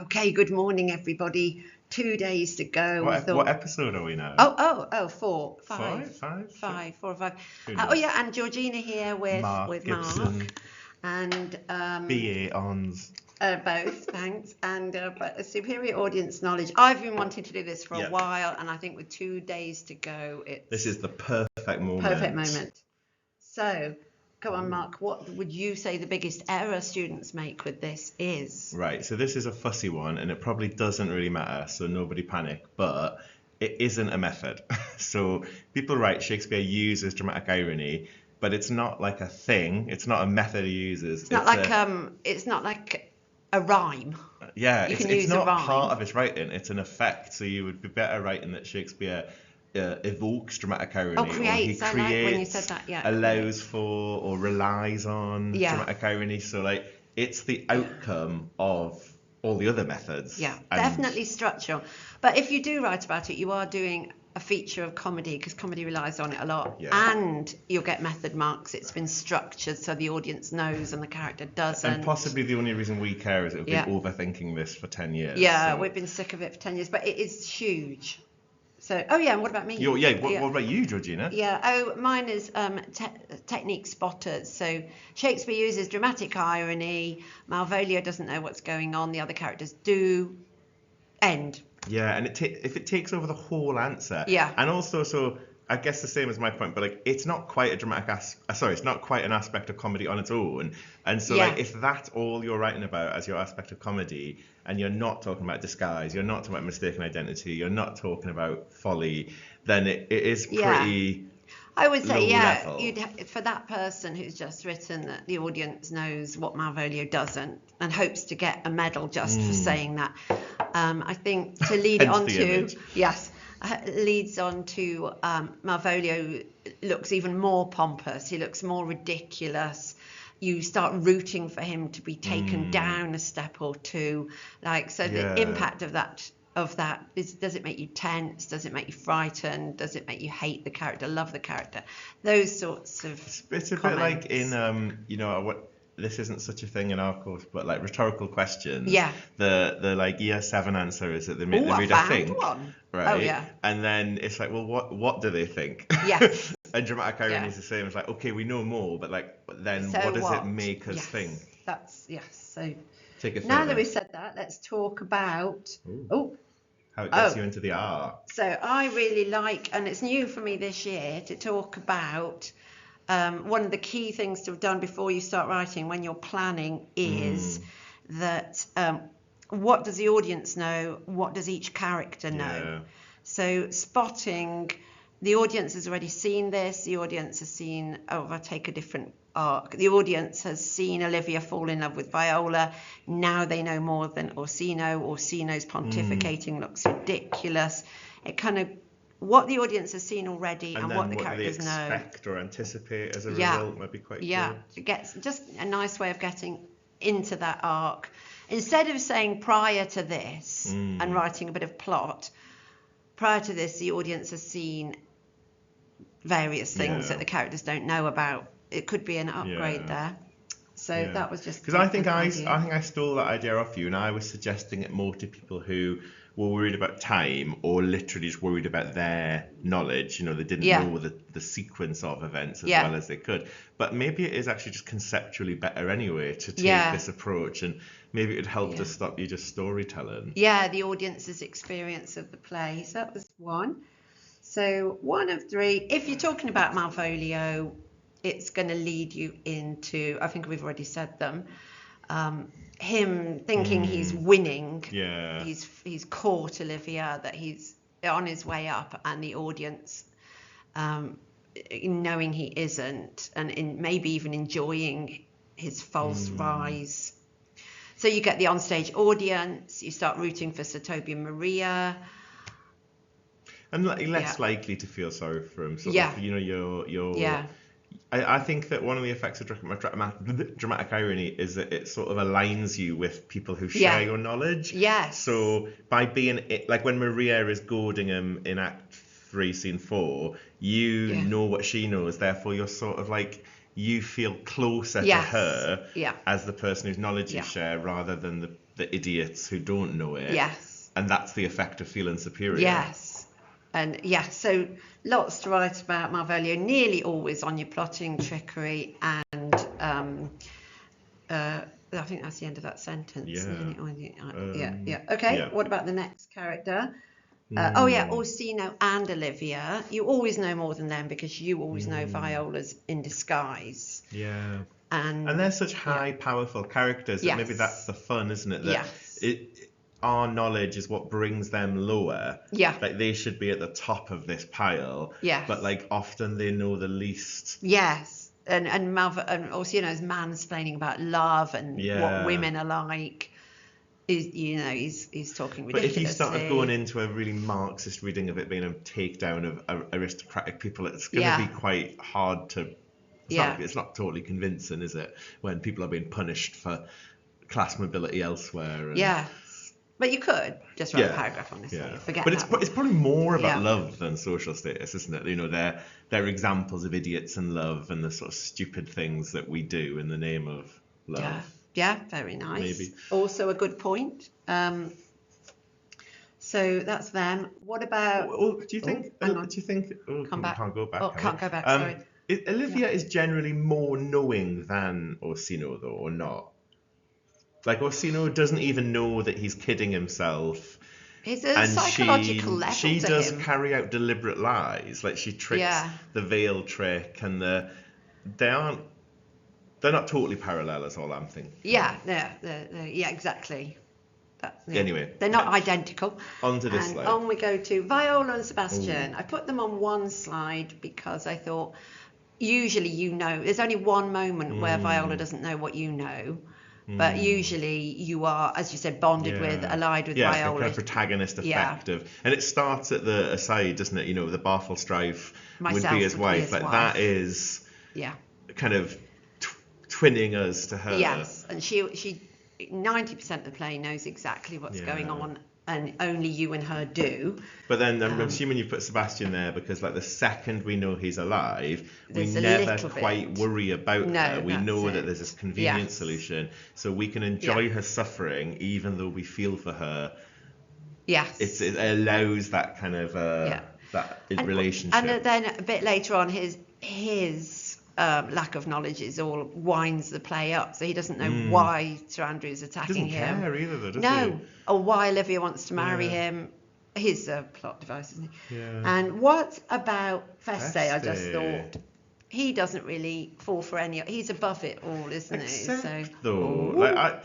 Okay, good morning, everybody. 2 days to go. What episode are we now? Four, five, Five? five, 4 or 5. Who Oh knows? yeah, and Georgina here with Mark Gibson. Mark, and BA ons. both, thanks, and but a superior audience knowledge. I've been wanting to do this for a while, and I think with 2 days to go, this is the perfect moment. Perfect moment. So, come on, Mark. What would you say the biggest error students make with this is? Right. So this is a fussy one, and it probably doesn't really matter. So nobody panic. But it isn't a method. So people write Shakespeare uses dramatic irony, but it's not like a thing. It's not a method he uses. It's not like a rhyme. Yeah, it's not rhyme. part of his writing. It's an effect. So you would be better writing that Shakespeare evokes dramatic irony, or he creates. I like when you said that. Yeah, allows for or relies on dramatic irony. So like it's the outcome of all the other methods. Yeah, definitely structural. But if you do write about it, you are doing a feature of comedy, because comedy relies on it a lot. Yeah. And you'll get method marks. It's been structured so the audience knows and the character doesn't. And possibly the only reason we care is that we've been overthinking this for 10 years. Yeah, so we've been sick of it for 10 years, but it is huge. So, and what about me? What about you, Georgina? Yeah, mine is technique spotters. So Shakespeare uses dramatic irony. Malvolio doesn't know what's going on. The other characters do. End. Yeah, and if it takes over the whole answer. Yeah. And also, so I guess the same as my point, but like it's not quite a dramatic it's not quite an aspect of comedy on its own. And so like if that's all you're writing about as your aspect of comedy, and you're not talking about disguise, you're not talking about mistaken identity, you're not talking about folly, then it is pretty I would say, level. For that person who's just written that the audience knows what Malvolio doesn't and hopes to get a medal just for saying that, I think to lead it on to, leads on to Malvolio looks even more pompous, he looks more ridiculous. You start rooting for him to be taken down a step or two. The impact of that is, does it make you tense? Does it make you frightened? Does it make you hate the character, love the character? Those sorts of It's a bit like in, what this isn't such a thing in our course, but like rhetorical questions. Yeah. The like year 7 answer is that they make the reader think. One. Right. Oh yeah. And then it's like, well, what do they think? Yes. And dramatic irony is the same. It's like, okay, we know more, but then what does it make us think? So take it now further. that we've said that, let's talk about how it gets you into the art. So I really like, and it's new for me this year, to talk about one of the key things to have done before you start writing when you're planning is that what does the audience know? What does each character know? Yeah. So spotting, the audience has already seen this. The audience has seen, if I take a different arc, the audience has seen Olivia fall in love with Viola. Now they know more than Orsino. Orsino's pontificating looks ridiculous. It kind of, what the audience has seen already and what the characters know. What they expect or anticipate as a result might be quite good. Yeah, it gets just a nice way of getting into that arc. Instead of saying prior to this and writing a bit of plot, prior to this, the audience has seen various things that the characters don't know about. It could be an upgrade there. So that was just because I think I stole that idea off you, and I was suggesting it more to people who were worried about time or literally just worried about their knowledge. They didn't know the sequence of events as well as they could. But maybe it is actually just conceptually better anyway to take this approach, and maybe it would help to stop you just storytelling. Yeah, the audience's experience of the play. So that was one. So 1 of 3. If you're talking about Malvolio, it's going to lead you into, I think we've already said them, him thinking he's winning. Yeah. He's caught Olivia, that he's on his way up, and the audience knowing he isn't, and maybe even enjoying his false rise. So you get the onstage audience, you start rooting for Sir Toby and Maria. And less likely to feel sorry for him. I think that one of the effects of dramatic irony is that it sort of aligns you with people who share your knowledge. Yes. So by being like when Maria is goading him in Act 3, Scene 4, you know what she knows. Therefore, you're sort of like, you feel closer to her as the person whose knowledge you share, rather than the idiots who don't know it. Yes. And that's the effect of feeling superior. Yes. And so lots to write about Malvolio, nearly always on your plotting, trickery, and I think that's the end of that sentence. Yeah. Okay, Yeah. what about the next character? Orsino and Olivia. You always know more than them because you always know Viola's in disguise. Yeah. And they're such high, powerful characters that maybe that's the fun, isn't it? That our knowledge is what brings them lower. Yeah. Like they should be at the top of this pile. Yes. But like often they know the least. Yes. And Orsino's mansplaining about love and what women are like. He's talking ridiculously. But if you started going into a really Marxist reading of it being a takedown of aristocratic people, it's going to be quite hard to. It's not totally convincing, is it? When people are being punished for class mobility elsewhere. Yes, but you could just write a paragraph on this. Forget but that. It's probably more about love than social status, isn't it? You know, they're examples of idiots and love and the sort of stupid things that we do in the name of love. Yeah, very nice. Maybe. Also a good point. So that's them. What about? Do you think? Come back. Can't go back. Oh, can't go back. Sorry. Olivia is generally more knowing than Orsino, though, or not? Like Orsino doesn't even know that he's kidding himself. It's a psychological level she to does him. carry out deliberate lies. Like she tricks the veil trick, and they're not totally parallel. Is all I'm thinking. Yeah, exactly. Anyway, they're not identical. On to this slide. On we go to Viola and Sebastian. I put them on one slide because I thought usually there's only one moment where Viola doesn't know what you know. But usually you are, as you said, bonded with, allied with Viola. Yeah, it's kind of protagonist effect of, and it starts at the aside, doesn't it? You know, the Barfhelstrife would be his wife. That is kind of twinning us to her. Yes, and she 90% of the play knows exactly what's going on, and only you and her do. But then I'm assuming you put Sebastian there because, like, the second we know he's alive, we never quite worry about her. We know that there's this convenient solution, so we can enjoy her suffering even though we feel for her. Yes. It allows that kind of that relationship. And then a bit later on, his lack of knowledge winds the play up, so he doesn't know why Sir Andrew's attacking him. Doesn't care either, though, does he? Or why Olivia wants to marry him. He's a plot device, isn't he? Yeah. And what about Feste? I just thought he doesn't really fall for any. He's above it all, isn't he? So though,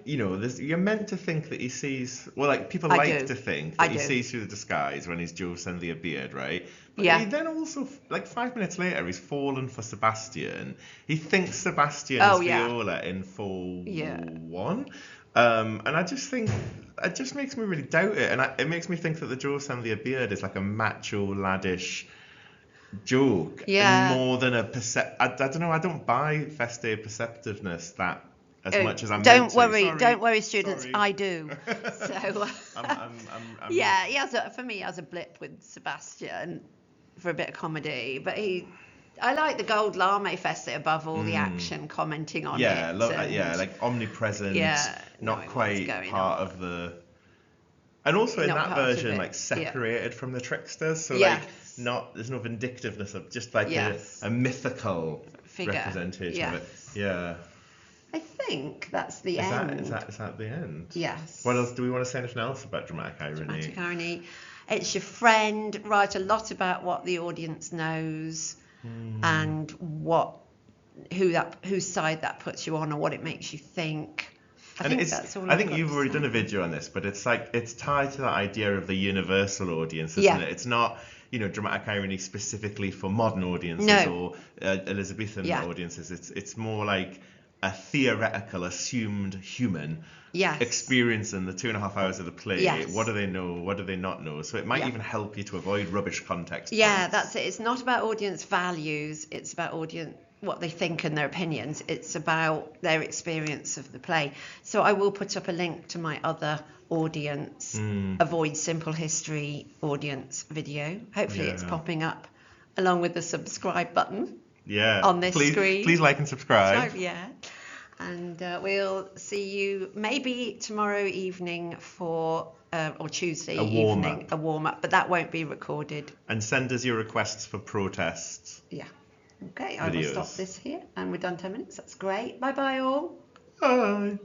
you're meant to think that he sees. Well, like people to think that he sees through the disguise when he's Joseph the Beard, right? But he then also, like 5 minutes later, he's fallen for Sebastian. He thinks Sebastian is Viola in full one. And I just think it just makes me really doubt it, and it makes me think that the Joseph the Beard is like a macho, laddish joke, more than a I don't know. I don't buy Feste perceptiveness that. As much as I'm don't worry, students. Sorry. I do. So for me, he has a blip with Sebastian for a bit of comedy, but I like the gold lame Feste above all the action, commenting on it. Like omnipresent. Not quite part of the. And also in that version, like separated from the tricksters, so there's no vindictiveness of just like a mythical figure representation of it. Yeah. I think that's the end. Is that the end? Yes. What else? Do we want to say anything else about dramatic irony? Dramatic irony. It's your friend. Write a lot about what the audience knows and whose side that puts you on or what it makes you think. I think you've already done a video on this, but it's tied to that idea of the universal audience, isn't it? It's not, dramatic irony specifically for modern audiences or Elizabethan audiences. It's more like a theoretical, assumed human experiencing the 2.5 hours of the play. Yes. What do they know? What do they not know? So it might even help you to avoid rubbish context. Yeah, that's it. It's not about audience values. It's about what they think and their opinions. It's about their experience of the play. So I will put up a link to my other audience, Avoid Simple History audience video. Hopefully it's popping up along with the subscribe button. On this screen. Please like and subscribe. And we'll see you maybe tomorrow evening for, or Tuesday evening, a warm-up, but that won't be recorded. And send us your requests for protests. Yeah. Okay, I will stop this here. And we're done 10 minutes. That's great. Bye-bye all. Bye.